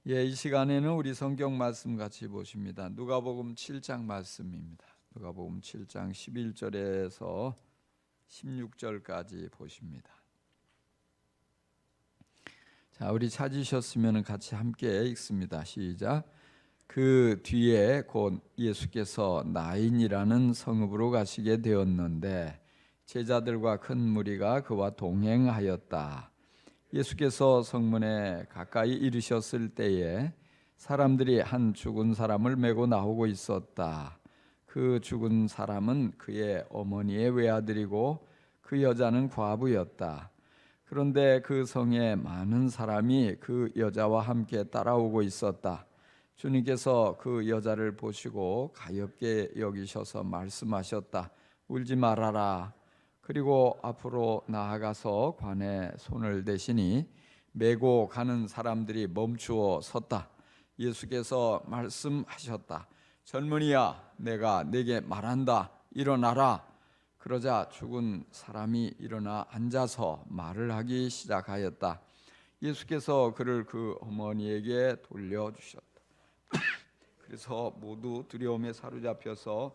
이 시간에는 우리 성경 말씀 같이 보십니다. 누가복음 7장 말씀입니다. 누가복음 7장 11절에서 16절까지 보십니다. 자, 우리 찾으셨으면 같이 함께 읽습니다. 시작. 그 뒤에 곧 예수께서 나인이라는 성읍으로 가시게 되었는데 제자들과 큰 무리가 그와 동행하였다. 예수께서 성문에 가까이 이르셨을 때에 사람들이 한 죽은 사람을 메고 나오고 있었다. 그 죽은 사람은 그의 어머니의 외아들이고 그 여자는 과부였다. 그런데 그 성에 많은 사람이 그 여자와 함께 따라오고 있었다. 주님께서 그 여자를 보시고 가엾게 여기셔서 말씀하셨다. 울지 말아라. 그리고 앞으로 나아가서 관에 손을 대시니 메고 가는 사람들이 멈추어 섰다. 예수께서 말씀하셨다. 젊은이야, 내가 네게 말한다. 일어나라. 그러자 죽은 사람이 일어나 앉아서 말을 하기 시작하였다. 예수께서 그를 그 어머니에게 돌려주셨다. 그래서 모두 두려움에 사로잡혀서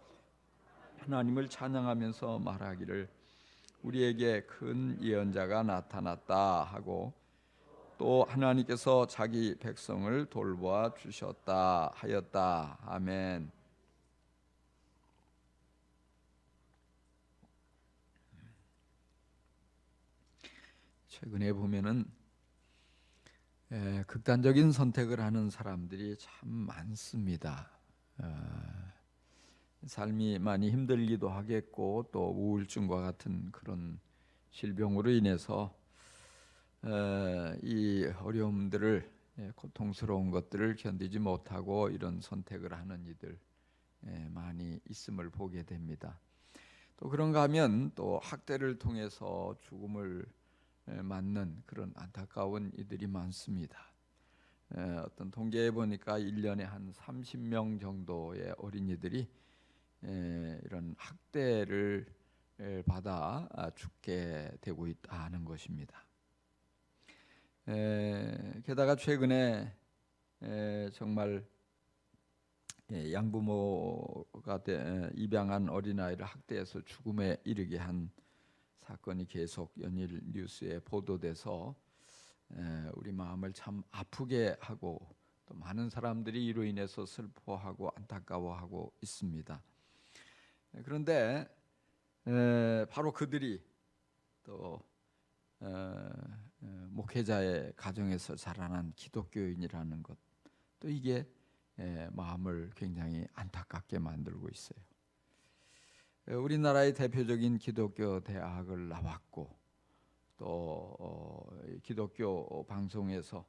하나님을 찬양하면서 말하기를 우리에게 큰 예언자가 나타났다 하고 또 하나님께서 자기 백성을 돌보아 주셨다 하였다. 아멘. 최근에 보면은 극단적인 선택을 하는 사람들이 참 많습니다. 삶이 많이 힘들기도 하겠고 또 우울증과 같은 그런 질병으로 인해서 이 어려움들을 고통스러운 것들을 견디지 못하고 이런 선택을 하는 이들 많이 있음을 보게 됩니다. 또 그런가 하면 또 학대를 통해서 죽음을 맞는 그런 안타까운 이들이 많습니다. 어떤 통계에 보니까 1년에 한 30명 정도의 어린이들이 이런 학대를 받아 죽게 되고 있다는 것입니다. 게다가 최근에 정말 양부모가 입양한 어린아이를 학대해서 죽음에 이르게 한 사건이 계속 연일 뉴스에 보도돼서 우리 마음을 참 아프게 하고 또 많은 사람들이 이로 인해서 슬퍼하고 안타까워하고 있습니다. 그런데 바로 그들이 또 목회자의 가정에서 자라난 기독교인이라는 것, 또 이게 마음을 굉장히 안타깝게 만들고 있어요. 우리나라의 대표적인 기독교 대학을 나왔고 또 기독교 방송에서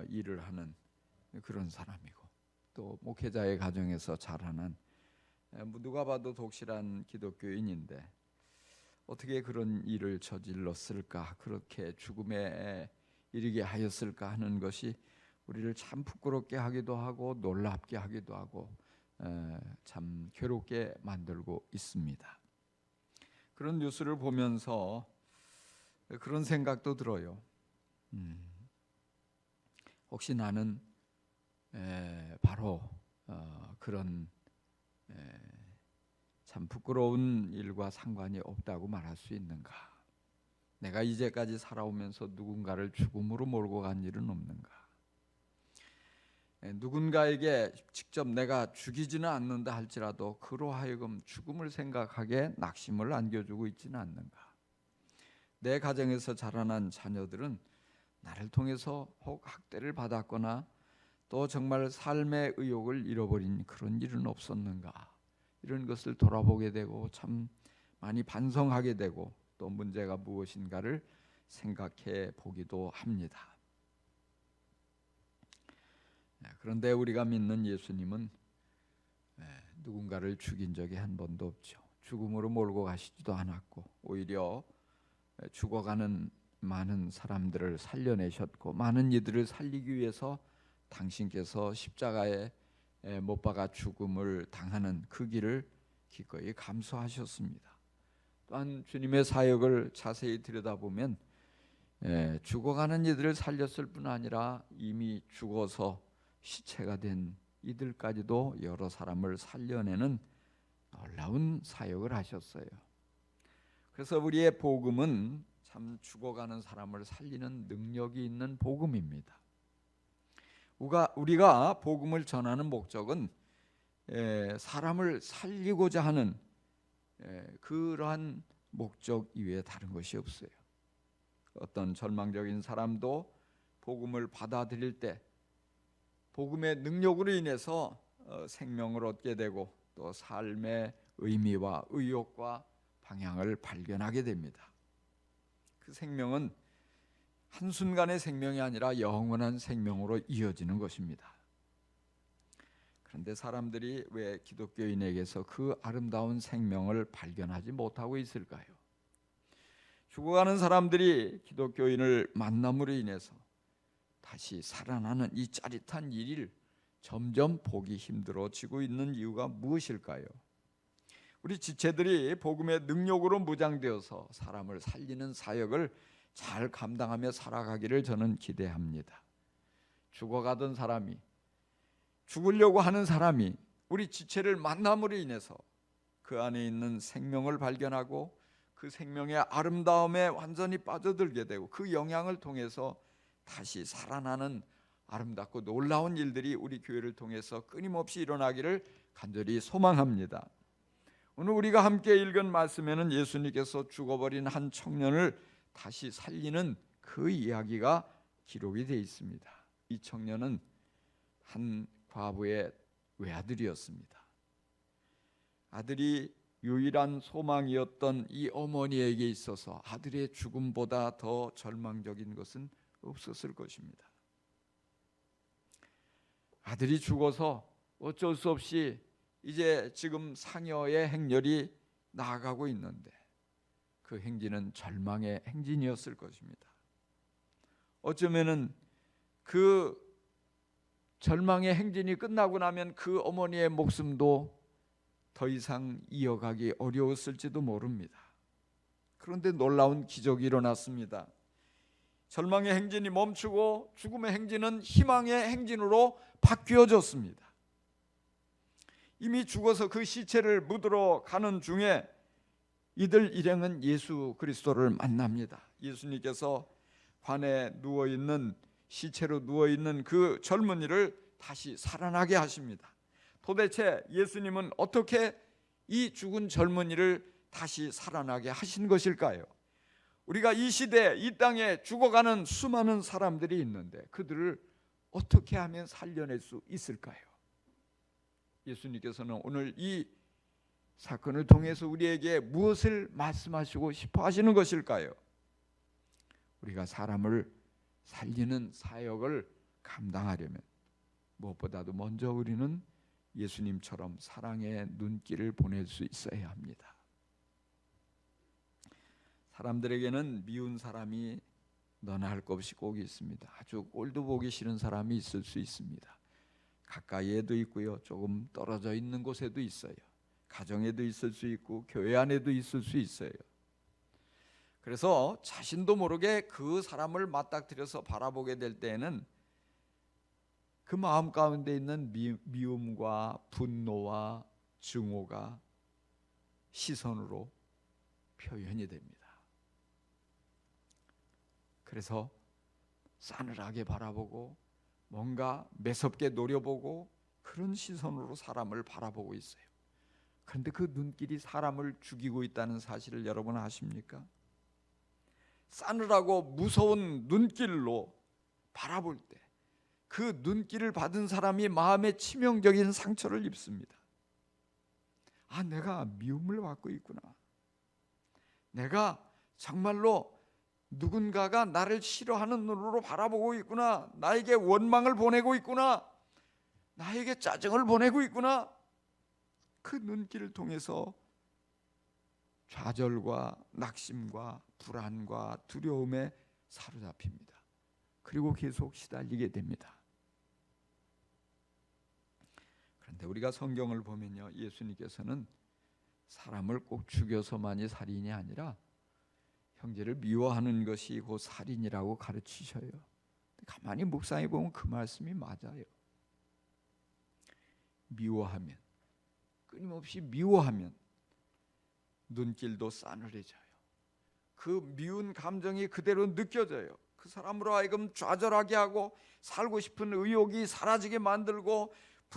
일을 하는 그런 사람이고 또 목회자의 가정에서 자라난 누가 봐도 독실한 기독교인인데 어떻게 그런 일을 저질렀을까, 그렇게 죽음에 이르게 하였을까 하는 것이 우리를 참 부끄럽게 하기도 하고 놀랍게 하기도 하고 참 괴롭게 만들고 있습니다. 그런 뉴스를 보면서 그런 생각도 들어요. 혹시 나는 바로 그런 참 부끄러운 일과 상관이 없다고 말할 수 있는가? 내가 이제까지 살아오면서 누군가를 죽음으로 몰고 간 일은 없는가? 누군가에게 직접 내가 죽이지는 않는다 할지라도 그로 하여금 죽음을 생각하게 낙심을 안겨주고 있지는 않는가? 내 가정에서 자라난 자녀들은 나를 통해서 혹 학대를 받았거나 또 정말 삶의 의욕을 잃어버린 그런 일은 없었는가? 이런 것을 돌아보게 되고 참 많이 반성하게 되고 또 문제가 무엇인가를 생각해 보기도 합니다. 그런데 우리가 믿는 예수님은 누군가를 죽인 적이 한 번도 없죠. 죽음으로 몰고 가시지도 않았고 오히려 죽어가는 많은 사람들을 살려내셨고 많은 이들을 살리기 위해서 당신께서 십자가에 못 박아 죽음을 당하는 그 길을 기꺼이 감수하셨습니다. 또한 주님의 사역을 자세히 들여다보면 죽어가는 이들을 살렸을 뿐 아니라 이미 죽어서 시체가 된 이들까지도 여러 사람을 살려내는 놀라운 사역을 하셨어요. 그래서 우리의 복음은 참 죽어가는 사람을 살리는 능력이 있는 복음입니다. 우리가 복음을 전하는 목적은 사람을 살리고자 하는 그러한 목적 이외에 다른 것이 없어요. 어떤 절망적인 사람도 복음을 받아들일 때 복음의 능력으로 인해서 생명을 얻게 되고 또 삶의 의미와 의욕과 방향을 발견하게 됩니다. 그 생명은 한순간의 생명이 아니라 영원한 생명으로 이어지는 것입니다. 그런데 사람들이 왜 기독교인에게서 그 아름다운 생명을 발견하지 못하고 있을까요? 죽어가는 사람들이 기독교인을 만남으로 인해서 다시 살아나는 이 짜릿한 일을 점점 보기 힘들어지고 있는 이유가 무엇일까요? 우리 지체들이 복음의 능력으로 무장되어서 사람을 살리는 사역을 잘 감당하며 살아가기를 저는 기대합니다. 죽어가던 사람이, 죽으려고 하는 사람이 우리 지체를 만남으로 인해서 그 안에 있는 생명을 발견하고 그 생명의 아름다움에 완전히 빠져들게 되고 그 영향을 통해서 다시 살아나는 아름답고 놀라운 일들이 우리 교회를 통해서 끊임없이 일어나기를 간절히 소망합니다. 오늘 우리가 함께 읽은 말씀에는 예수님께서 죽어버린 한 청년을 다시 살리는 그 이야기가 기록이 되어 있습니다. 이 청년은 한 과부의 외아들이었습니다. 아들이 유일한 소망이었던 이 어머니에게 있어서 아들의 죽음보다 더 절망적인 것은 없었을 것입니다. 아들이 죽어서 어쩔 수 없이 이제 지금 상여의 행렬이 나아가고 있는데 그 행진은 절망의 행진이었을 것입니다. 어쩌면은 그 절망의 행진이 끝나고 나면 그 어머니의 목숨도 더 이상 이어가기 어려웠을지도 모릅니다. 그런데 놀라운 기적이 일어났습니다. 절망의 행진이 멈추고 죽음의 행진은 희망의 행진으로 바뀌어졌습니다. 이미 죽어서 그 시체를 묻으러 가는 중에 이들 일행은 예수 그리스도를 만납니다. 예수님께서 관에 누워있는 시체로 누워있는 그 젊은이를 다시 살아나게 하십니다. 도대체 예수님은 어떻게 이 죽은 젊은이를 다시 살아나게 하신 것일까요? 우리가 이 시대 이 땅에 죽어가는 수많은 사람들이 있는데 그들을 어떻게 하면 살려낼 수 있을까요? 예수님께서는 오늘 이 사건을 통해서 우리에게 무엇을 말씀하시고 싶어 하시는 것일까요? 우리가 사람을 살리는 사역을 감당하려면 무엇보다도 먼저 우리는 예수님처럼 사랑의 눈길을 보낼 수 있어야 합니다. 사람들에게는 미운 사람이 너나 할 것 없이 꼭 있습니다. 아주 꼴도 보기 싫은 사람이 있을 수 있습니다. 가까이에도 있고요, 조금 떨어져 있는 곳에도 있어요. 가정에도 있을 수 있고 교회 안에도 있을 수 있어요. 그래서 자신도 모르게 그 사람을 맞닥뜨려서 바라보게 될 때에는 그 마음 가운데 있는 미움과 분노와 증오가 시선으로 표현이 됩니다. 그래서 싸늘하게 바라보고 뭔가 매섭게 노려보고 그런 시선으로 사람을 바라보고 있어요. 그런데 그 눈길이 사람을 죽이고 있다는 사실을 여러분 아십니까? 싸늘하고 무서운 눈길로 바라볼 때 그 눈길을 받은 사람이 마음에 치명적인 상처를 입습니다. 아, 내가 미움을 받고 있구나. 내가 정말로 누군가가 나를 싫어하는 눈으로 바라보고 있구나. 나에게 원망을 보내고 있구나. 나에게 짜증을 보내고 있구나. 그 눈길을 통해서 좌절과 낙심과 불안과 두려움에 사로잡힙니다. 그리고 계속 시달리게 됩니다. 그런데 우리가 성경을 보면요, 예수님께서는 사람을 꼭 죽여서만이 살인이 아니라 형제를 미워하는 것이 곧 살인이라고 가르치셔요. 가만히 묵상해 보면 그 말씀이 맞아요. 미워하면, 끊임없이 미워하면 눈길도 싸늘해져요. 그 미운 감정이 그대로 느껴져요. 그 사람으로 하여금 좌절하게 하고 살고 싶은 의욕이 사라지게 만들고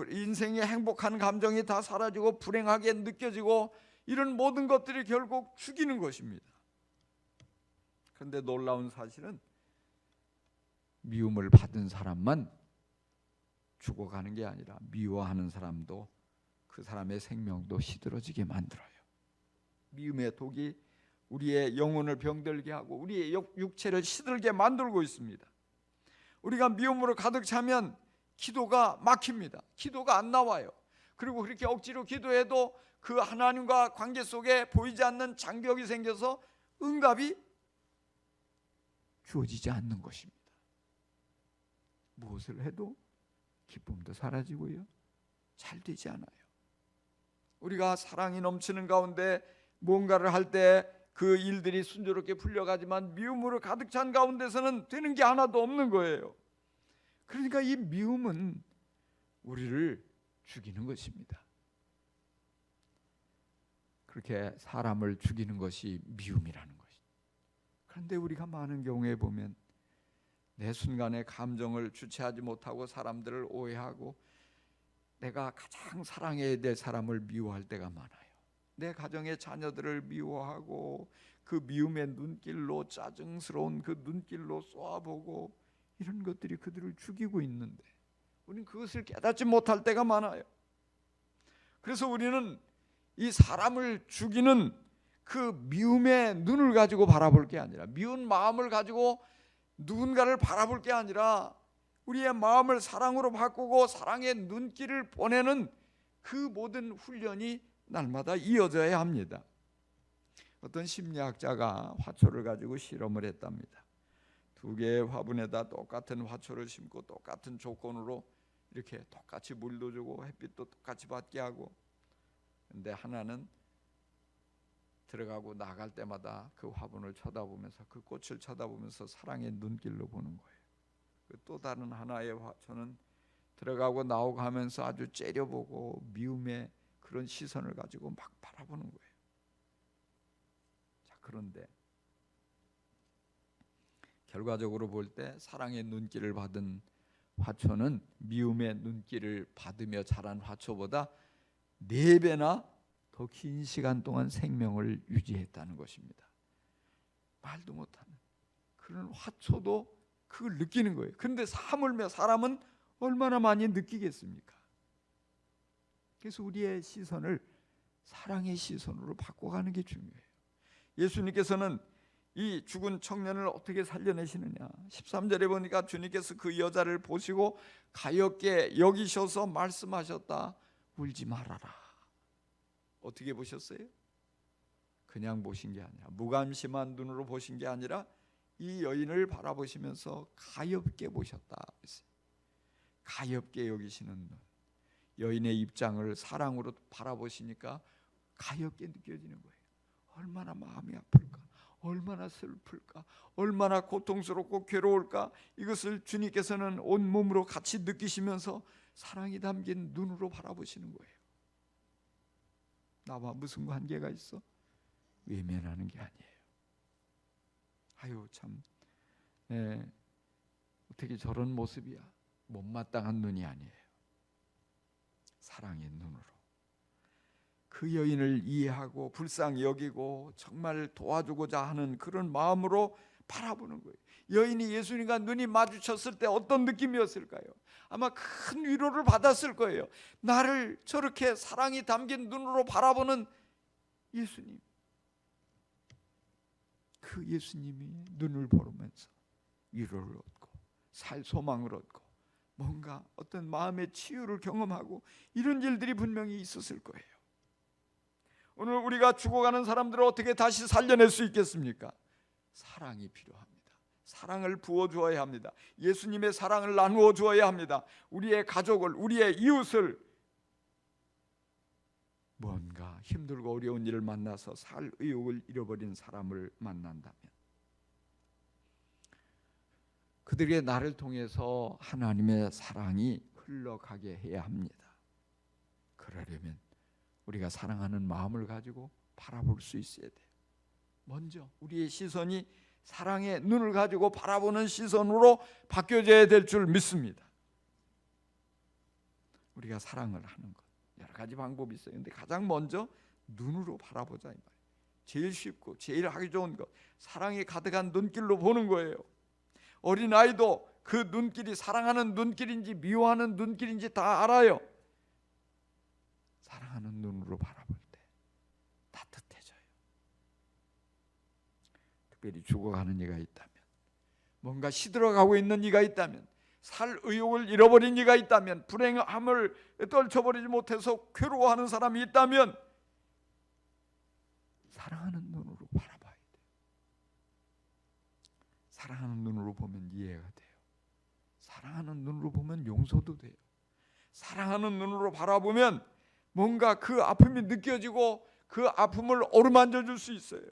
인생의 행복한 감정이 다 사라지고 불행하게 느껴지고 이런 모든 것들이 결국 죽이는 것입니다. 그런데 놀라운 사실은 미움을 받은 사람만 죽어가는 게 아니라 미워하는 사람도 그 사람의 생명도 시들어지게 만들어요. 미움의 독이 우리의 영혼을 병들게 하고 우리의 육체를 시들게 만들고 있습니다. 우리가 미움으로 가득 차면 기도가 막힙니다. 기도가 안 나와요. 그리고 그렇게 억지로 기도해도 그 하나님과 관계 속에 보이지 않는 장벽이 생겨서 응답이 주어지지 않는 것입니다. 무엇을 해도 기쁨도 사라지고요, 잘 되지 않아요. 우리가 사랑이 넘치는 가운데 뭔가를 할 때 그 일들이 순조롭게 풀려가지만 미움으로 가득 찬 가운데서는 되는 게 하나도 없는 거예요. 그러니까 이 미움은 우리를 죽이는 것입니다. 그렇게 사람을 죽이는 것이 미움이라는 것입니다. 그런데 우리가 많은 경우에 보면 내 순간의 감정을 주체하지 못하고 사람들을 오해하고 내가 가장 사랑해야 될 사람을 미워할 때가 많아요. 내 가정의 자녀들을 미워하고 그 미움의 눈길로, 짜증스러운 그 눈길로 쏘아보고 이런 것들이 그들을 죽이고 있는데 우리는 그것을 깨닫지 못할 때가 많아요. 그래서 우리는 이 사람을 죽이는 그 미움의 눈을 가지고 바라볼 게 아니라, 미운 마음을 가지고 누군가를 바라볼 게 아니라 우리의 마음을 사랑으로 바꾸고 사랑의 눈길을 보내는 그 모든 훈련이 날마다 이어져야 합니다. 어떤 심리학자가 화초를 가지고 실험을 했답니다. 두 개의 화분에다 똑같은 화초를 심고 똑같은 조건으로 이렇게 똑같이 물도 주고 햇빛도 똑같이 받게 하고, 근데 하나는 들어가고 나갈 때마다 그 화분을 쳐다보면서 그 꽃을 쳐다보면서 사랑의 눈길로 보는 거예요. 또 다른 하나의 화초는 들어가고 나오고 하면서 아주 째려보고 미움의 그런 시선을 가지고 막 바라보는 거예요. 자, 그런데 결과적으로 볼 때 사랑의 눈길을 받은 화초는 미움의 눈길을 받으며 자란 화초보다 4배나 더 긴 시간 동안 생명을 유지했다는 것입니다. 말도 못하는 그런 화초도 그걸 느끼는 거예요. 그런데 하물며 사람은 얼마나 많이 느끼겠습니까? 그래서 우리의 시선을 사랑의 시선으로 바꿔가는 게 중요해요. 예수님께서는 이 죽은 청년을 어떻게 살려내시느냐, 13절에 보니까 주님께서 그 여자를 보시고 가엾게 여기셔서 말씀하셨다. 울지 말아라. 어떻게 보셨어요? 그냥 보신 게 아니라, 무감심한 눈으로 보신 게 아니라 이 여인을 바라보시면서 가엾게 보셨다. 가엾게 여기시는 눈, 여인의 입장을 사랑으로 바라보시니까 가엾게 느껴지는 거예요. 얼마나 마음이 아플까, 얼마나 슬플까, 얼마나 고통스럽고 괴로울까, 이것을 주님께서는 온몸으로 같이 느끼시면서 사랑이 담긴 눈으로 바라보시는 거예요. 나와 무슨 관계가 있어? 외면하는 게 아니에요. 아유 참, 어떻게 저런 모습이야. 못마땅한 눈이 아니에요. 사랑의 눈으로 그 여인을 이해하고 불쌍히 여기고 정말 도와주고자 하는 그런 마음으로 바라보는 거예요. 여인이 예수님과 눈이 마주쳤을 때 어떤 느낌이었을까요? 아마 큰 위로를 받았을 거예요. 나를 저렇게 사랑이 담긴 눈으로 바라보는 예수님, 그 예수님이 눈을 보면서 위로를 얻고 살 소망을 얻고 뭔가 어떤 마음의 치유를 경험하고 이런 일들이 분명히 있었을 거예요. 오늘 우리가 죽어가는 사람들을 어떻게 다시 살려낼 수 있겠습니까? 사랑이 필요합니다. 사랑을 부어주어야 합니다. 예수님의 사랑을 나누어 주어야 합니다. 우리의 가족을, 우리의 이웃을, 뭔가 힘들고 어려운 일을 만나서 살 의욕을 잃어버린 사람을 만난다면 그들에게 나를 통해서 하나님의 사랑이 흘러가게 해야 합니다. 그러려면 우리가 사랑하는 마음을 가지고 바라볼 수 있어야 돼요. 먼저 우리의 시선이 사랑의 눈을 가지고 바라보는 시선으로 바뀌어져야 될 줄 믿습니다. 우리가 사랑을 하는 것 여러 가지 방법이 있어요. 근데 가장 먼저 눈으로 바라보자 이 말이에요. 제일 쉽고 제일 하기 좋은 것, 사랑이 가득한 눈길로 보는 거예요. 어린아이도 그 눈길이 사랑하는 눈길인지 미워하는 눈길인지 다 알아요. 사랑하는 눈으로 바라볼 때 따뜻해져요. 특별히 죽어가는 이가 있다면, 뭔가 시들어가고 있는 이가 있다면, 살 의욕을 잃어버린 이가 있다면, 불행함을 떨쳐버리지 못해서 괴로워하는 사람이 있다면 사랑하는 눈으로 바라봐야 돼요. 사랑하는 눈으로 보면 이해가 돼요. 사랑하는 눈으로 보면 용서도 돼요. 사랑하는 눈으로 바라보면 뭔가 그 아픔이 느껴지고 그 아픔을 어루만져 줄 수 있어요.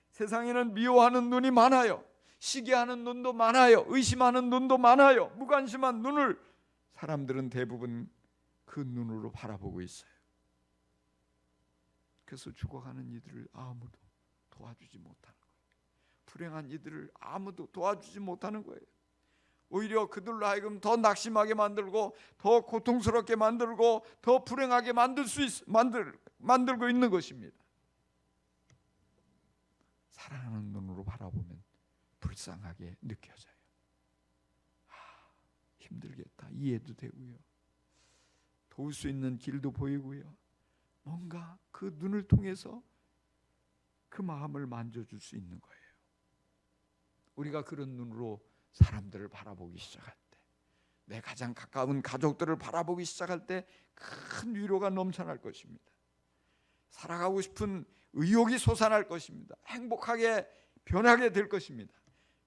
세상에는 미워하는 눈이 많아요. 시기하는 눈도 많아요. 의심하는 눈도 많아요. 무관심한 눈을 사람들은 대부분 그 눈으로 바라보고 있어요. 그래서 죽어가는 이들을 아무도 도와주지 못하는 거예요. 불행한 이들을 아무도 도와주지 못하는 거예요. 오히려 그들로 하여금 더 낙심하게 만들고 더 고통스럽게 만들고 더 불행하게 만들고 있는 것입니다. 사랑하는 눈으로 바라보면 불쌍하게 느껴져요. 힘들겠다 이해도 되고요. 도울 수 있는 길도 보이고요. 뭔가 그 눈을 통해서 그 마음을 만져줄 수 있는 거예요. 우리가 그런 눈으로 사람들을 바라보기 시작할 때, 내 가장 가까운 가족들을 바라보기 시작할 때 큰 위로가 넘쳐날 것입니다. 살아가고 싶은 의욕이 솟아날 것입니다. 행복하게 변하게 될 것입니다.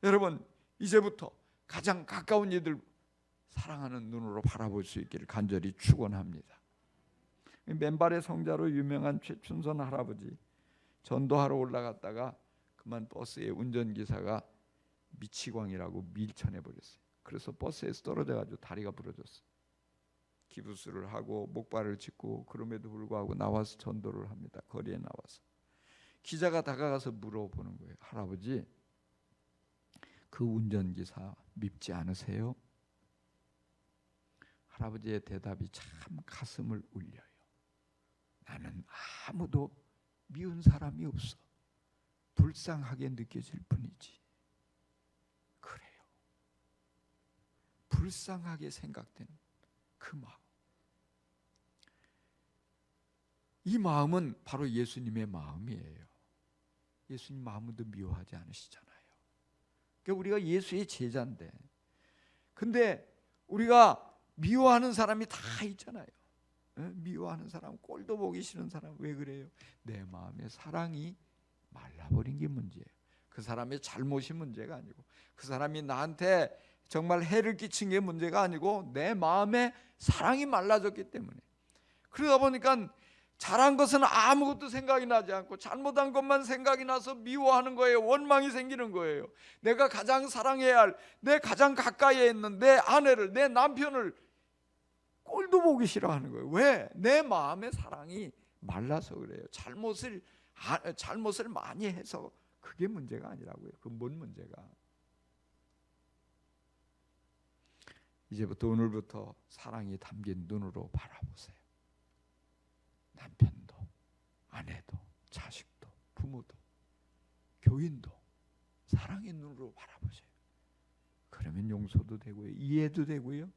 여러분, 이제부터 가장 가까운 이들 사랑하는 눈으로 바라볼 수 있기를 간절히 축원합니다. 맨발의 성자로 유명한 최춘선 할아버지, 전도하러 올라갔다가 그만 버스의 운전기사가 미치광이라고 밀쳐내버렸어요. 그래서 버스에서 떨어져가지고 다리가 부러졌어요. 기부스를 하고 목발을 짚고 그럼에도 불구하고 나와서 전도를 합니다. 거리에 나와서 기자가 다가가서 물어보는 거예요. 할아버지, 그 운전기사 밉지 않으세요? 할아버지의 대답이 참 가슴을 울려요. 나는 아무도 미운 사람이 없어. 불쌍하게 느껴질 뿐이지. 그래요. 불쌍하게 생각되는 그 마음. 이 마음은 바로 예수님의 마음이에요. 예수님 아무도 미워하지 않으시잖아요. 그러니까 우리가 예수의 제자인데, 근데 우리가 미워하는 사람이 다 있잖아요. 미워하는 사람, 꼴도 보기 싫은 사람. 왜 그래요? 내 마음의 사랑이 말라버린 게 문제예요. 그 사람의 잘못이 문제가 아니고, 그 사람이 나한테 정말 해를 끼친 게 문제가 아니고 내 마음의 사랑이 말라졌기 때문에. 그러다 보니까 잘한 것은 아무것도 생각이 나지 않고 잘못한 것만 생각이 나서 미워하는 거예요. 원망이 생기는 거예요. 내가 가장 사랑해야 할, 내 가장 가까이에 있는 내 아내를, 내 남편을 꼴도 보기 싫어하는 거예요. 왜? 내 마음의 사랑이 말라서 그래요. 잘못을 많이 해서 그게 문제가 아니라고요. 근본 문제가. 이제부터 오늘부터 사랑이 담긴 눈으로 바라보세요. 남편도, 아내도, 자식도, 부모도, 교인도 사랑의 눈으로 바라보세요. 그러면 용서도 되고요, 이해도 되고요.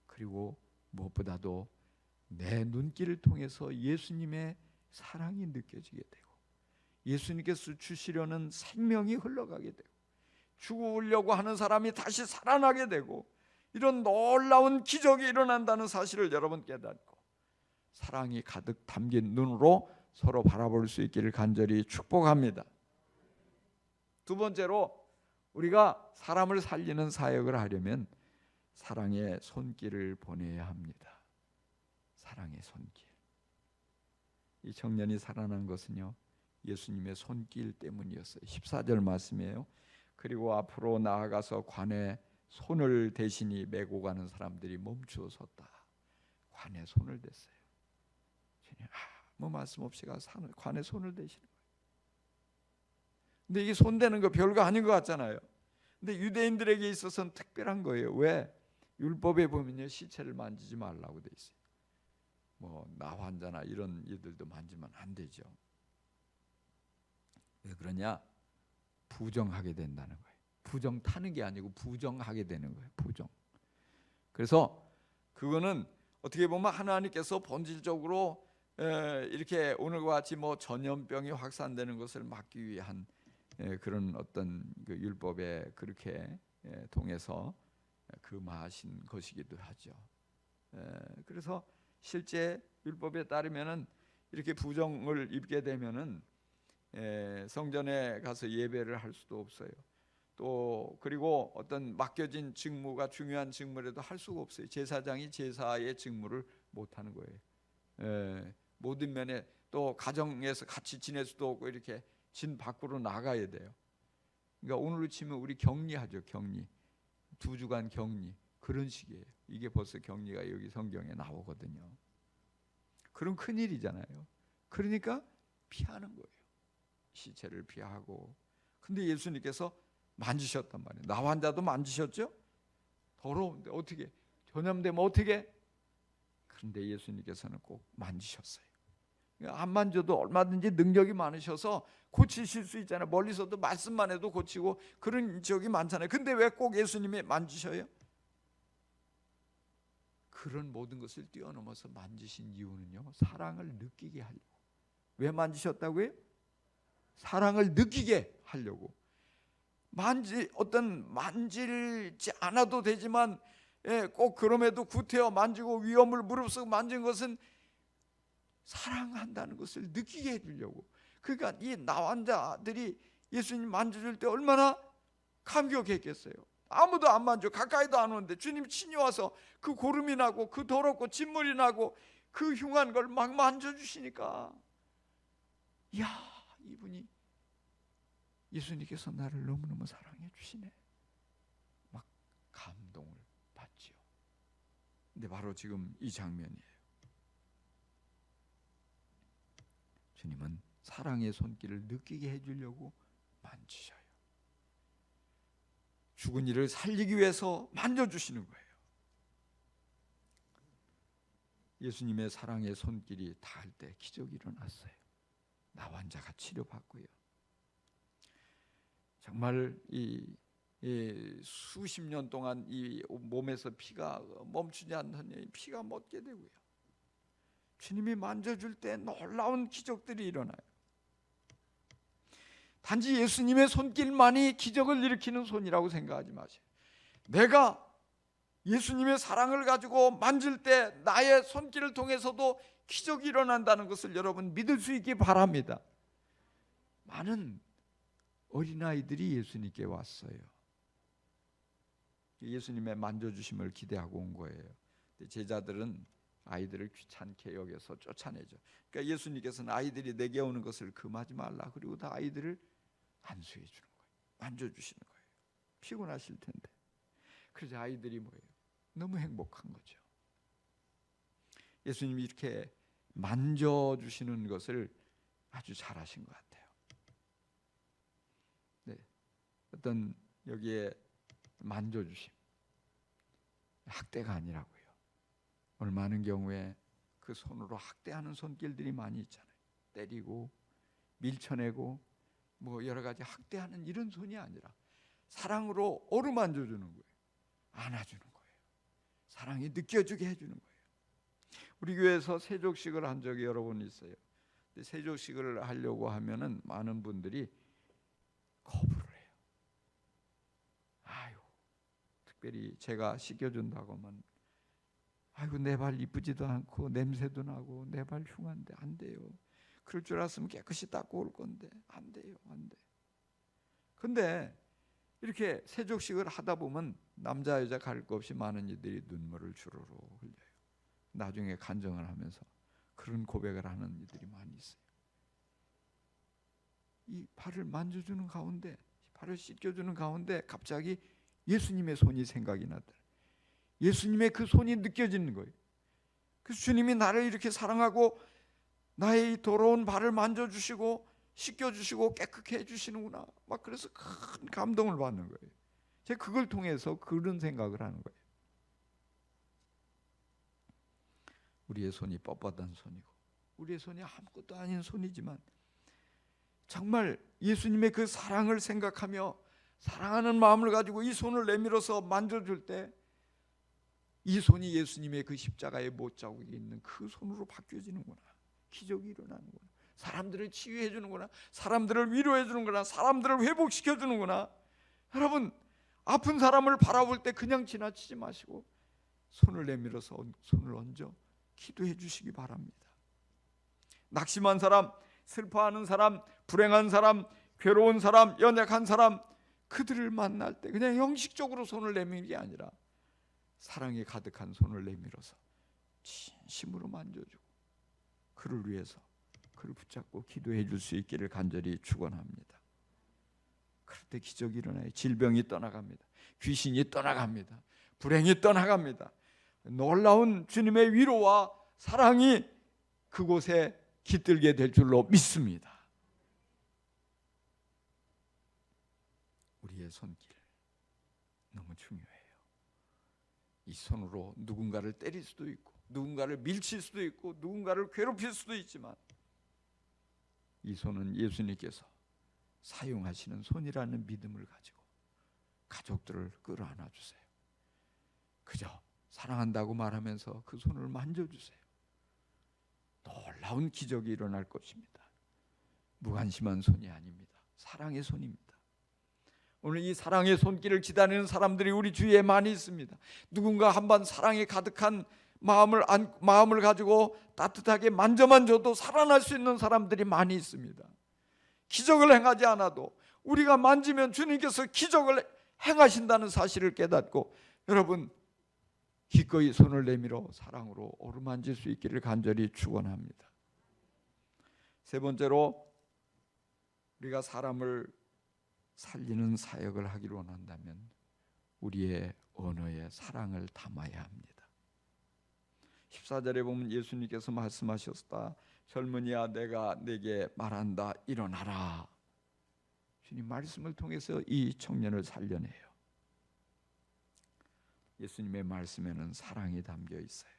그리고 무엇보다도 내 눈길을 통해서 예수님의 사랑이 느껴지게 되고, 예수님께서 주시려는 생명이 흘러가게 되고, 죽으려고 하는 사람이 다시 살아나게 되고, 이런 놀라운 기적이 일어난다는 사실을 여러분 깨닫고 사랑이 가득 담긴 눈으로 서로 바라볼 수 있기를 간절히 축복합니다. 두 번째로, 우리가 사람을 살리는 사역을 하려면 사랑의 손길을 보내야 합니다. 사랑의 손길. 이 청년이 살아난 것은요, 예수님의 손길 때문이었어요. 14절 말씀이에요. 그리고 앞으로 나아가서 관에 손을 대신이 메고 가는 사람들이 멈추어 섰다. 관에 손을 댔어요. 주님 아무 말씀 없이 가서 관에 손을 대시는 거예요. 근데 이게 손 대는 거 별거 아닌 것 같잖아요. 근데 유대인들에게 있어서는 특별한 거예요. 왜? 율법에 보면요, 시체를 만지지 말라고 돼 있어요. 뭐 나 환자나 이런 이들도 만지면 안 되죠. 왜 그러냐? 부정하게 된다는 거예요. 부정 타는 게 아니고 부정하게 되는 거예요. 부정. 그래서 그거는 어떻게 보면 하나님께서 본질적으로 이렇게 오늘과 같이 뭐 전염병이 확산되는 것을 막기 위한 그런 어떤 그 율법에 그렇게 통해서 금하신 것이기도 하죠. 그래서 실제 율법에 따르면은 이렇게 부정을 입게 되면은 성전에 가서 예배를 할 수도 없어요. 또 그리고 어떤 맡겨진 직무가 중요한 직무라도 할 수가 없어요. 제사장이 제사의 직무를 못 하는 거예요. 모든 면에 또 가정에서 같이 지낼 수도 없고 이렇게 진 밖으로 나가야 돼요. 그러니까 오늘로 치면 우리 격리하죠. 격리. 2주간 격리. 그런 식이에요. 이게 벌써 격리가 여기 성경에 나오거든요. 그런 큰일이잖아요. 그러니까 피하는 거예요. 시체를 피하고. 근데 예수님께서 만지셨단 말이에요. 나 환자도 만지셨죠? 더러운데 어떻게? 전염되면 어떻게? 그런데 예수님께서는 꼭 만지셨어요. 안 만져도 얼마든지 능력이 많으셔서 고치실 수 있잖아요. 멀리서도 말씀만 해도 고치고 그런 적이 많잖아요. 근데 왜 꼭 예수님이 만지셔요? 그런 모든 것을 뛰어넘어서 만지신 이유는요, 사랑을 느끼게 하려고. 왜 만지셨다고요? 사랑을 느끼게 하려고. 만지지 않아도 되지만 꼭 그럼에도 구태여 만지고 위험을 무릅쓰고 만진 것은 사랑한다는 것을 느끼게 해주려고. 그러니까 이 나환자들이 예수님 만져줄 때 얼마나 감격했겠어요. 아무도 안 만져, 가까이도 안 오는데 주님 친히 와서 그 고름이 나고 그 더럽고 진물이 나고 그 흉한 걸 막 만져주시니까, 이야, 이분이 예수님께서 나를 너무너무 사랑해 주시네, 막 감동을 받지요. 근데 바로 지금 이 장면이에요. 주님은 사랑의 손길을 느끼게 해주려고 만지셔요. 죽은 이를 살리기 위해서 만져주시는 거예요. 예수님의 사랑의 손길이 닿을 때 기적이 일어났어요. 나 환자가 치료받고요. 정말 이 수십 년 동안 이 몸에서 피가 멈추지 않는 피가 멎게 되고요. 주님이 만져줄 때 놀라운 기적들이 일어나요. 단지 예수님의 손길만이 기적을 일으키는 손이라고 생각하지 마세요. 내가 예수님의 사랑을 가지고 만질 때 나의 손길을 통해서도 기적이 일어난다는 것을 여러분 믿을 수 있기 바랍니다. 많은 어린아이들이 예수님께 왔어요. 예수님의 만져주심을 기대하고 온 거예요. 제자들은 아이들을 귀찮게 여겨서 쫓아내죠. 그러니까 예수님께서는 아이들이 내게 오는 것을 금하지 말라, 그리고 다 아이들을 안수해 주는 거예요. 만져주시는 거예요. 피곤하실 텐데. 그래서 아이들이 뭐예요? 너무 행복한 거죠. 예수님이 이렇게 만져주시는 것을 아주 잘하신 것 같아요. 네, 어떤 여기에 만져주심, 학대가 아니라고요. 오늘 많은 경우에 그 손으로 학대하는 손길들이 많이 있잖아요. 때리고 밀쳐내고 뭐 여러 가지 학대하는 이런 손이 아니라 사랑으로 어루만져주는 거예요. 안아주는 거예요. 사랑이 느껴지게 해주는 거예요. 우리 교회에서 세족식을 한 적이 여러 번 있어요. 세족식을 하려고 하면은 많은 분들이 거부를 해요. 아유, 특별히 제가 씻겨준다고 하면, 아이고 내 발 이쁘지도 않고 냄새도 나고 내 발 흉한데 안 돼요. 그럴 줄 알았으면 깨끗이 닦고 올 건데 안 돼요, 안 돼. 근데 이렇게 세족식을 하다 보면 남자 여자 가릴 것 없이 많은 이들이 눈물을 주르르 흘려요. 나중에 간증을 하면서 그런 고백을 하는 이들이 많이 있어요. 이 발을 만져주는 가운데 발을 씻겨주는 가운데 갑자기 예수님의 손이 생각이 나더라. 예수님의 그 손이 느껴지는 거예요. 그래서 주님이 나를 이렇게 사랑하고 나의 이 더러운 발을 만져주시고 씻겨주시고 깨끗게 해주시는구나. 막 그래서 큰 감동을 받는 거예요. 제가 그걸 통해서 그런 생각을 하는 거예요. 우리의 손이 뻣뻣한 손이고 우리의 손이 아무것도 아닌 손이지만 정말 예수님의 그 사랑을 생각하며 사랑하는 마음을 가지고 이 손을 내밀어서 만져줄 때 이 손이 예수님의 그 십자가의 못자국이 있는 그 손으로 바뀌어지는구나. 기적이 일어나는구나. 사람들을 치유해 주는구나. 사람들을 위로해 주는구나. 사람들을 회복시켜 주는구나. 여러분, 아픈 사람을 바라볼 때 그냥 지나치지 마시고 손을 내밀어서 손을 얹어 기도해 주시기 바랍니다. 낙심한 사람, 슬퍼하는 사람, 불행한 사람, 괴로운 사람, 연약한 사람, 그들을 만날 때 그냥 형식적으로 손을 내미는 게 아니라 사랑이 가득한 손을 내밀어서 진심으로 만져주고 그를 위해서 그를 붙잡고 기도해 줄 수 있기를 간절히 축원합니다. 그럴 때 기적이 일어나요. 질병이 떠나갑니다. 귀신이 떠나갑니다. 불행이 떠나갑니다. 놀라운 주님의 위로와 사랑이 그곳에 깃들게 될 줄로 믿습니다. 우리의 손길 너무 중요해요. 이 손으로 누군가를 때릴 수도 있고 누군가를 밀칠 수도 있고 누군가를 괴롭힐 수도 있지만 이 손은 예수님께서 사용하시는 손이라는 믿음을 가지고 가족들을 끌어안아 주세요. 그저 사랑한다고 말하면서 그 손을 만져주세요. 놀라운 기적이 일어날 것입니다. 무관심한 손이 아닙니다. 사랑의 손입니다. 오늘 이 사랑의 손길을 기다리는 사람들이 우리 주위에 많이 있습니다. 누군가 한번 사랑에 가득한 마음을 가지고 따뜻하게 만져만 줘도 살아날 수 있는 사람들이 많이 있습니다. 기적을 행하지 않아도 우리가 만지면 주님께서 기적을 행하신다는 사실을 깨닫고 여러분 기꺼이 손을 내밀어 사랑으로 어루만질 수 있기를 간절히 축원합니다. 세 번째로 우리가 사람을 살리는 사역을 하기를 원한다면 우리의 언어에 사랑을 담아야 합니다. 14절에 보면 예수님께서 말씀하셨다. 젊은이야 내가 네게 말한다 일어나라. 주님 말씀을 통해서 이 청년을 살려내요. 예수님의 말씀에는 사랑이 담겨 있어요.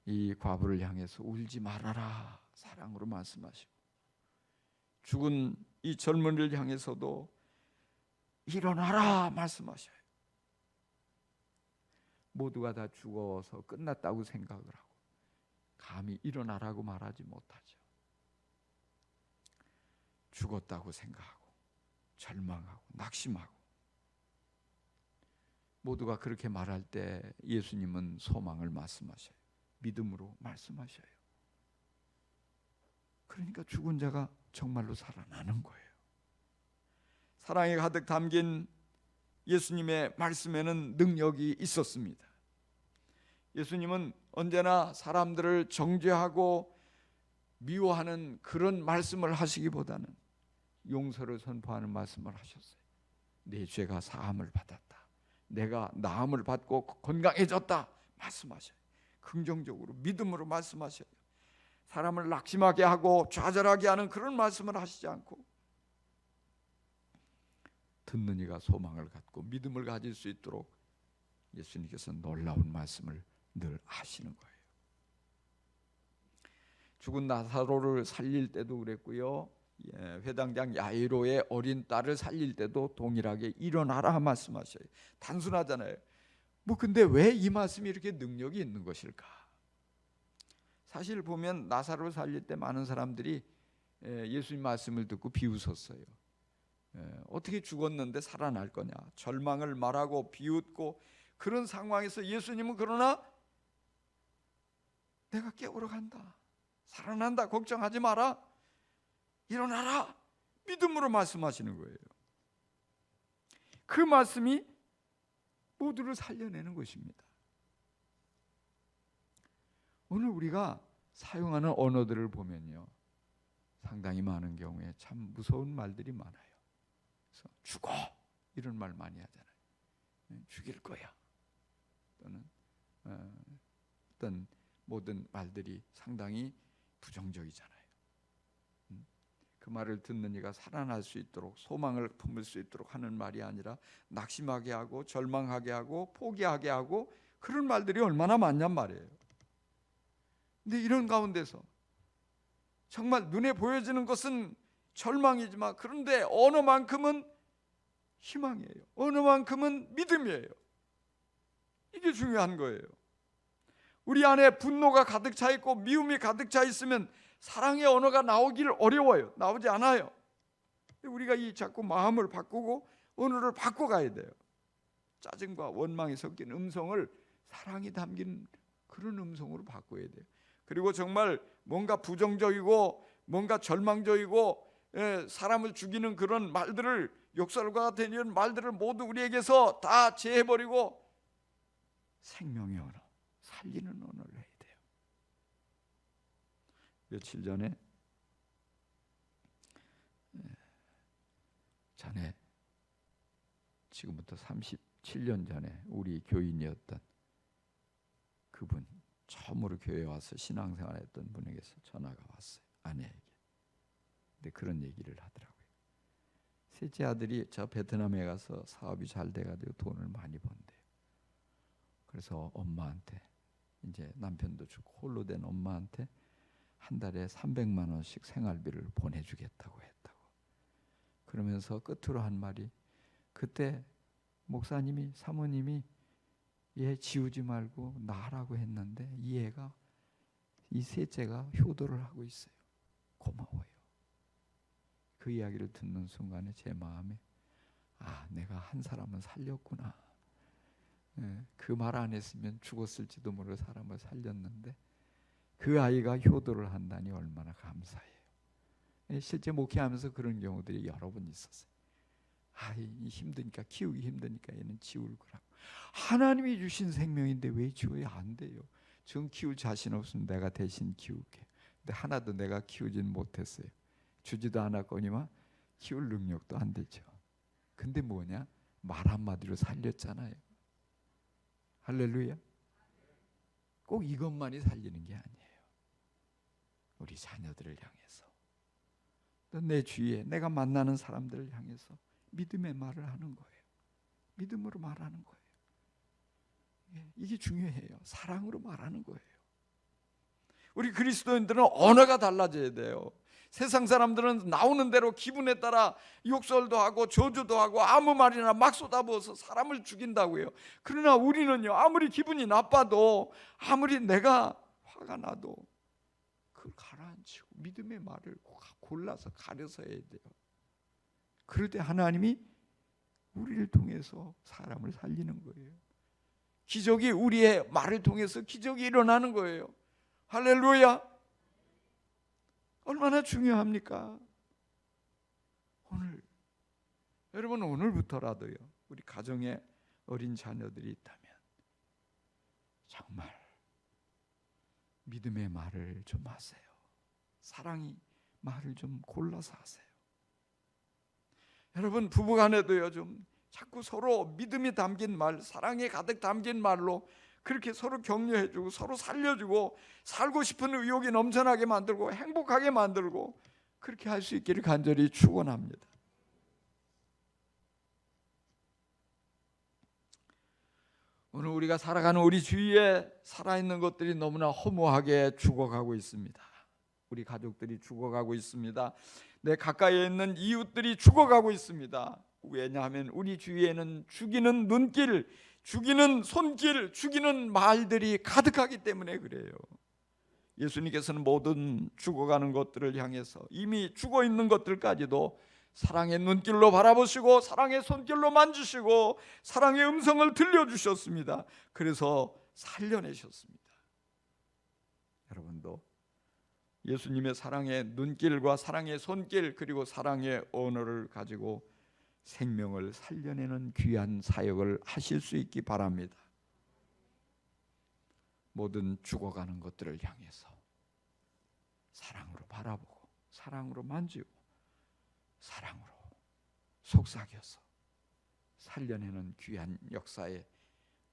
이 과부를 향해서 울지 말아라 사랑으로 말씀하시고 죽은 이 젊은이를 향해서도 일어나라 말씀하셔요. 모두가 다 죽어서 끝났다고 생각을 하고 감히 일어나라고 말하지 못하죠. 죽었다고 생각하고 절망하고 낙심하고 모두가 그렇게 말할 때 예수님은 소망을 말씀하셔요. 믿음으로 말씀하셔요. 그러니까 죽은 자가 정말로 살아나는 거예요. 사랑이 가득 담긴 예수님의 말씀에는 능력이 있었습니다. 예수님은 언제나 사람들을 정죄하고 미워하는 그런 말씀을 하시기보다는 용서를 선포하는 말씀을 하셨어요. 내 죄가 사함을 받았다. 내가 나음을 받고 건강해졌다 말씀하셔요. 긍정적으로 믿음으로 말씀하셔요. 사람을 낙심하게 하고 좌절하게 하는 그런 말씀을 하시지 않고 듣는 이가 소망을 갖고 믿음을 가질 수 있도록 예수님께서 놀라운 말씀을 늘 하시는 거예요. 죽은 나사로를 살릴 때도 그랬고요. 회당장 야이로의 어린 딸을 살릴 때도 동일하게 일어나라 말씀하셔요. 단순하잖아요. 근데 왜 이 말씀이 이렇게 능력이 있는 것일까? 사실 보면 나사로를 살릴 때 많은 사람들이 예수님 말씀을 듣고 비웃었어요. 어떻게 죽었는데 살아날 거냐? 절망을 말하고 비웃고 그런 상황에서 예수님은 그러나 내가 깨우러 간다. 살아난다. 걱정하지 마라. 일어나라. 믿음으로 말씀하시는 거예요. 그 말씀이 모두를 살려내는 것입니다. 오늘 우리가 사용하는 언어들을 보면요, 상당히 많은 경우에 참 무서운 말들이 많아요. 그래서 죽어 이런 말 많이 하잖아요. 죽일 거야. 또는 어떤 모든 말들이 상당히 부정적이잖아요. 그 말을 듣는 이가 살아날 수 있도록 소망을 품을 수 있도록 하는 말이 아니라 낙심하게 하고 절망하게 하고 포기하게 하고 그런 말들이 얼마나 많냔 말이에요. 근데 이런 가운데서 정말 눈에 보여지는 것은 절망이지만 그런데 어느 만큼은 희망이에요. 어느 만큼은 믿음이에요. 이게 중요한 거예요. 우리 안에 분노가 가득 차 있고 미움이 가득 차 있으면 사랑의 언어가 나오길 어려워요. 나오지 않아요. 우리가 이 자꾸 마음을 바꾸고 언어를 바꿔가야 돼요. 짜증과 원망이 섞인 음성을 사랑이 담긴 그런 음성으로 바꿔야 돼요. 그리고 정말 뭔가 부정적이고 뭔가 절망적이고 사람을 죽이는 그런 말들을 욕설과 되는 말들을 모두 우리에게서 다 제해버리고 생명의 언어, 살리는 언어를 해야 돼요. 며칠 전에 지금부터 37년 전에 우리 교인이었던 그분, 처음으로 교회에 와서 신앙생활했던 분에게서 전화가 왔어요. 아내에게. 근데 그런 얘기를 하더라고요. 셋째 아들이 저 베트남에 가서 사업이 잘 돼가지고 돈을 많이 번대요. 그래서 엄마한테, 이제 남편도 죽고 홀로 된 엄마한테 한 달에 300만 원씩 생활비를 보내주겠다고 했다고. 그러면서 끝으로 한 말이, 그때 목사님이, 사모님이 얘 지우지 말고 놔라고 했는데 이 애가, 이 셋째가 효도를 하고 있어요. 고마워요. 그 이야기를 듣는 순간에 제 마음에 내가 한 사람은 살렸구나. 그 말 안 했으면 죽었을지도 모를 사람을 살렸는데 그 아이가 효도를 한다니 얼마나 감사해요. 실제 목회하면서 그런 경우들이 여러 번 있었어요. 힘드니까, 키우기 힘드니까 얘는 지울 거라고. 하나님이 주신 생명인데 왜 지워야 안 돼요? 전 키울 자신 없으면 내가 대신 키울게. 근데 하나도 내가 키우진 못했어요. 주지도 않았거니와 키울 능력도 안 되죠. 근데 뭐냐? 말 한마디로 살렸잖아요. 할렐루야. 꼭 이것만이 살리는 게 아니에요. 우리 자녀들을 향해서, 또 내 주위에 내가 만나는 사람들을 향해서 믿음의 말을 하는 거예요. 믿음으로 말하는 거예요. 이게 중요해요. 사랑으로 말하는 거예요. 우리 그리스도인들은 언어가 달라져야 돼요. 세상 사람들은 나오는 대로 기분에 따라 욕설도 하고 저주도 하고 아무 말이나 막 쏟아부어서 사람을 죽인다고요. 그러나 우리는요, 아무리 기분이 나빠도, 아무리 내가 화가 나도 그걸 가라앉히고 믿음의 말을 골라서 가려서 해야 돼요. 그럴 때 하나님이 우리를 통해서 사람을 살리는 거예요. 기적이, 우리의 말을 통해서 기적이 일어나는 거예요. 할렐루야. 얼마나 중요합니까? 여러분 오늘부터라도요, 우리 가정에 어린 자녀들이 있다면 정말 믿음의 말을 좀 하세요. 사랑이 말을 좀 골라서 하세요. 여러분 부부간에도요, 좀 자꾸 서로 믿음이 담긴 말, 사랑이 가득 담긴 말로 그렇게 서로 격려해주고 서로 살려주고 살고 싶은 의욕이 넘쳐나게 만들고 행복하게 만들고 그렇게 할 수 있기를 간절히 축원합니다. 오늘 우리가 살아가는 우리 주위에 살아있는 것들이 너무나 허무하게 죽어가고 있습니다. 우리 가족들이 죽어가고 있습니다. 내 가까이에 있는 이웃들이 죽어가고 있습니다. 왜냐하면 우리 주위에는 죽이는 눈길, 죽이는 손길, 죽이는 말들이 가득하기 때문에 그래요. 예수님께서는 모든 죽어가는 것들을 향해서 이미 죽어 있는 것들까지도 사랑의 눈길로 바라보시고 사랑의 손길로 만지시고 사랑의 음성을 들려주셨습니다. 그래서 살려내셨습니다. 여러분도 예수님의 사랑의 눈길과 사랑의 손길 그리고 사랑의 언어를 가지고 생명을 살려내는 귀한 사역을 하실 수 있기 바랍니다. 모든 죽어가는 것들을 향해서 사랑으로 바라보고 사랑으로 만지고 사랑으로 속삭여서 살려내는 귀한 역사에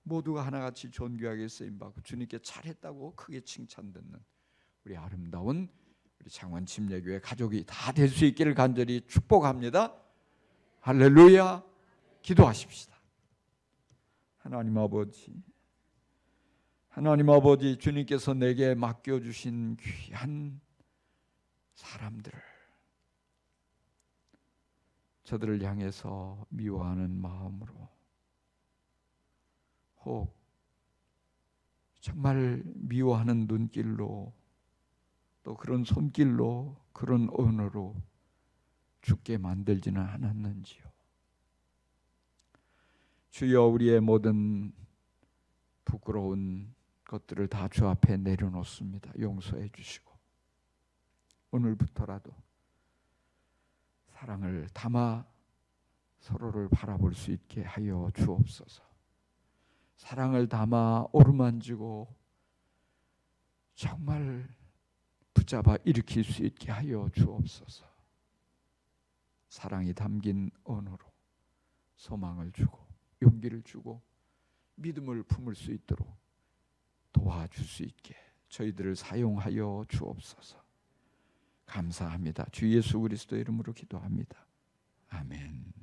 모두가 하나같이 존귀하게 쓰임받고 주님께 잘했다고 크게 칭찬듣는 우리 아름다운 우리 창원 침례교회 가족이 다 될 수 있기를 간절히 축복합니다. 할렐루야. 기도하십시다. 하나님 아버지, 주님께서 내게 맡겨주신 귀한 사람들을, 저들을 향해서 미워하는 마음으로, 혹 정말 미워하는 눈길로, 또 그런 손길로, 그런 언어로 죽게 만들지는 않았는지요. 주여, 우리의 모든 부끄러운 것들을 다 주 앞에 내려놓습니다. 용서해 주시고 오늘부터라도 사랑을 담아 서로를 바라볼 수 있게 하여 주옵소서. 사랑을 담아 어루만지고 정말 붙잡아 일으킬 수 있게 하여 주옵소서. 사랑이 담긴 언어로 소망을 주고 용기를 주고 믿음을 품을 수 있도록 도와줄 수 있게 저희들을 사용하여 주옵소서. 감사합니다. 주 예수 그리스도 이름으로 기도합니다. 아멘.